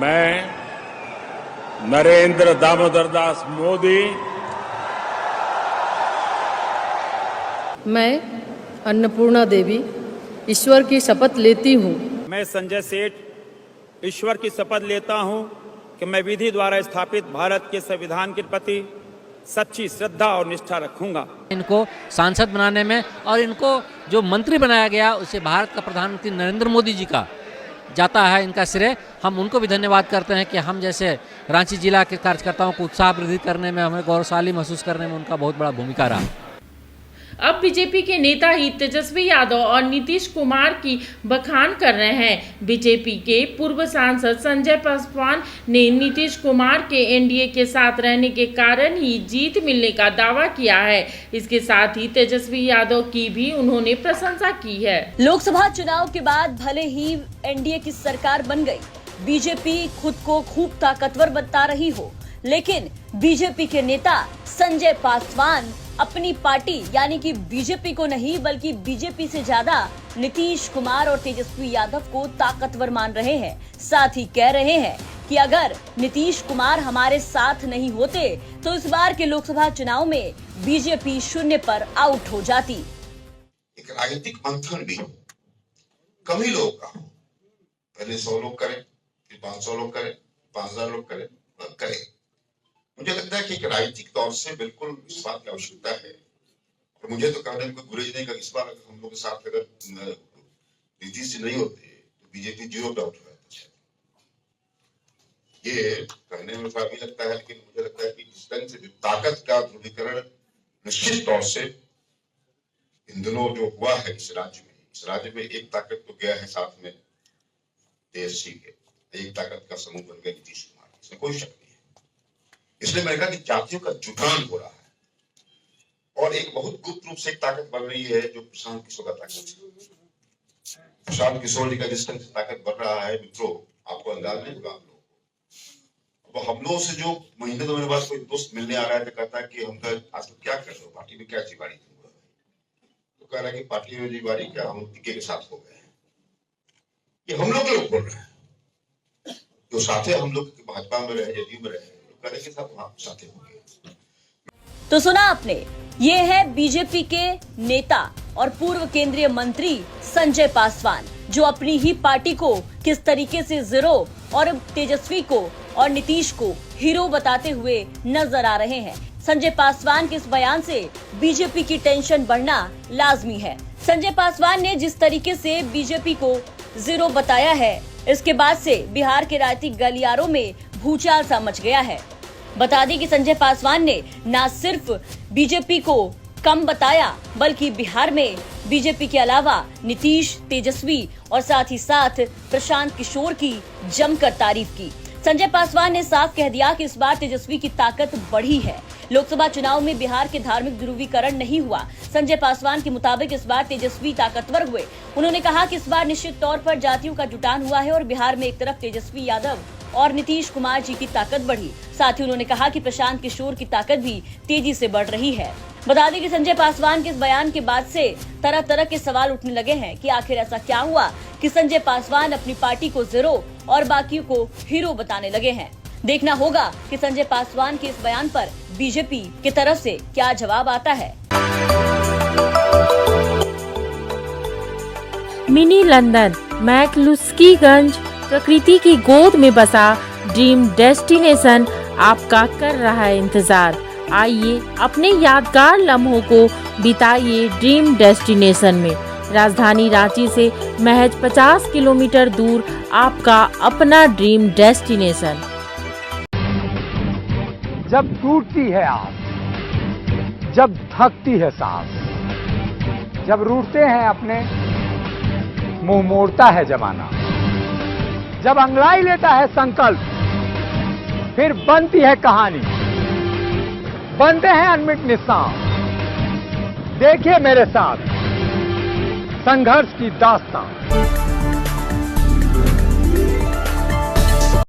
मैं नरेंद्र दामोदर दास मोदी, मैं अन्नपूर्णा देवी ईश्वर की शपथ लेती हूँ। मैं संजय सेठ ईश्वर की शपथ लेता हूँ कि मैं विधि द्वारा स्थापित भारत के संविधान के प्रति सच्ची श्रद्धा और निष्ठा रखूंगा। इनको सांसद बनाने में और इनको जो मंत्री बनाया गया उसे भारत का प्रधानमंत्री नरेंद्र मोदी जी का जाता है इनका श्रेय। हम उनको भी धन्यवाद करते हैं कि हम जैसे रांची जिला के कार्यकर्ताओं को उत्साह वृद्धि करने में, हमें गौरवशाली महसूस करने में उनका बहुत बड़ा भूमिका रहा। अब बीजेपी के नेता ही तेजस्वी यादव और नीतीश कुमार की बखान कर रहे हैं। बीजेपी के पूर्व सांसद संजय पासवान ने नीतीश कुमार के एनडीए के साथ रहने के कारण ही जीत मिलने का दावा किया है। इसके साथ ही तेजस्वी यादव की भी उन्होंने प्रशंसा की है। लोकसभा चुनाव के बाद भले ही एनडीए की सरकार बन गई, बीजेपी खुद को खूब ताकतवर बता रही हो, लेकिन बीजेपी के नेता संजय पासवान अपनी पार्टी यानी कि बीजेपी को नहीं बल्कि बीजेपी से ज्यादा नीतीश कुमार और तेजस्वी यादव को ताकतवर मान रहे हैं। साथ ही कह रहे हैं कि अगर नीतीश कुमार हमारे साथ नहीं होते तो इस बार के लोकसभा चुनाव में बीजेपी शून्य पर आउट हो जाती। एक राजनीतिक मंथन भी कम ही लोग का हो, पहले 100 लोग करें, फिर 500 लोग करें, 5000 लोग करें। मुझे लगता है कि एक राजनीतिक तौर से बिल्कुल इस बात की आवश्यकता है, और मुझे तो कहने में कोई गुरेज नहीं का इस बार हम लोग के साथ अगर नीतीश जी नहीं होते तो बीजेपी 0 पे आउट हो जाता। ये कहने में भी लगता है, लेकिन मुझे लगता है कि इस ढंग से ताकत का ध्रुवीकरण निश्चित तौर से इन दिनों जो हुआ है इस राज्य में एक ताकत तो गया है साथ में तेजस्वी के, एक ताकत का समूह बन गया नीतीश कुमार, इसमें कोई शक नहीं है। इसलिए मैंने कहा कि जातियों का जुटान हो रहा है और एक बहुत गुप्त रूप से एक ताकत बन रही है जो प्रशांत किशोर का ताकत है। प्रशांत किशोर जी का जिस ढंग से ताकत बढ़ रहा है मित्रों, आपको अंदाज नहीं होगा। आप लोगों को हम लोगों से जो महीने तो मेरे पास कोई दोस्त मिलने आ रहा है तो कहता है कि हम आज तो क्या कर रहे हो, पार्टी में क्या चिबाड़ी हुआ है, तो कह रहा है कि पार्टी में चिबाड़ी क्या, हम टीके के साथ हो गए हैं। ये हम लोग बोल रहे हैं, जो साथे हम लोग भाजपा में रहे, जदयू में रहे, तो सुना आपने, ये है बीजेपी के नेता और पूर्व केंद्रीय मंत्री संजय पासवान, जो अपनी ही पार्टी को किस तरीके से जीरो और तेजस्वी को और नीतीश को हीरो बताते हुए नजर आ रहे हैं। संजय पासवान के इस बयान से बीजेपी की टेंशन बढ़ना लाजमी है। संजय पासवान ने जिस तरीके से बीजेपी को जीरो बताया है, इसके बाद से बिहार के राजनीतिक गलियारों में भूचाल सा मच गया है। बता दें कि संजय पासवान ने न सिर्फ बीजेपी को कम बताया बल्कि बिहार में बीजेपी के अलावा नीतीश, तेजस्वी और साथ ही साथ प्रशांत किशोर की जमकर तारीफ की। संजय पासवान ने साफ कह दिया कि इस बार तेजस्वी की ताकत बढ़ी है। लोकसभा चुनाव में बिहार के धार्मिक ध्रुवीकरण नहीं हुआ। संजय पासवान के मुताबिक इस बार तेजस्वी ताकतवर हुए। उन्होंने कहा कि इस बार निश्चित तौर पर जातियों का जुटान हुआ है और बिहार में एक तरफ तेजस्वी यादव और नीतीश कुमार जी की ताकत बढ़ी। साथ ही उन्होंने कहा कि प्रशांत किशोर की ताकत भी तेजी से बढ़ रही है। बता दें कि संजय पासवान के इस बयान के बाद से तरह तरह के सवाल उठने लगे हैं कि आखिर ऐसा क्या हुआ कि संजय पासवान अपनी पार्टी को जीरो और बाकियों को हीरो बताने लगे हैं। देखना होगा कि संजय पासवान के इस बयान पर बीजेपी की तरफ से क्या जवाब आता है। मिनी लंदन मैक्लुस्कीगंज प्रकृति की गोद में बसा ड्रीम डेस्टिनेशन आपका कर रहा है इंतजार। आइए अपने यादगार लम्हों को बिताइए ड्रीम डेस्टिनेशन में। राजधानी रांची से महज 50 किलोमीटर दूर आपका अपना ड्रीम डेस्टिनेशन। जब टूटती है आस, जब थकती है सांस, जब रूठते हैं अपने, मुंह मोड़ता है जमाना, जब अंगड़ाई लेता है संकल्प, फिर बनती है कहानी, बनते हैं अनमिट निशान। देखिए मेरे साथ संघर्ष की दास्तान।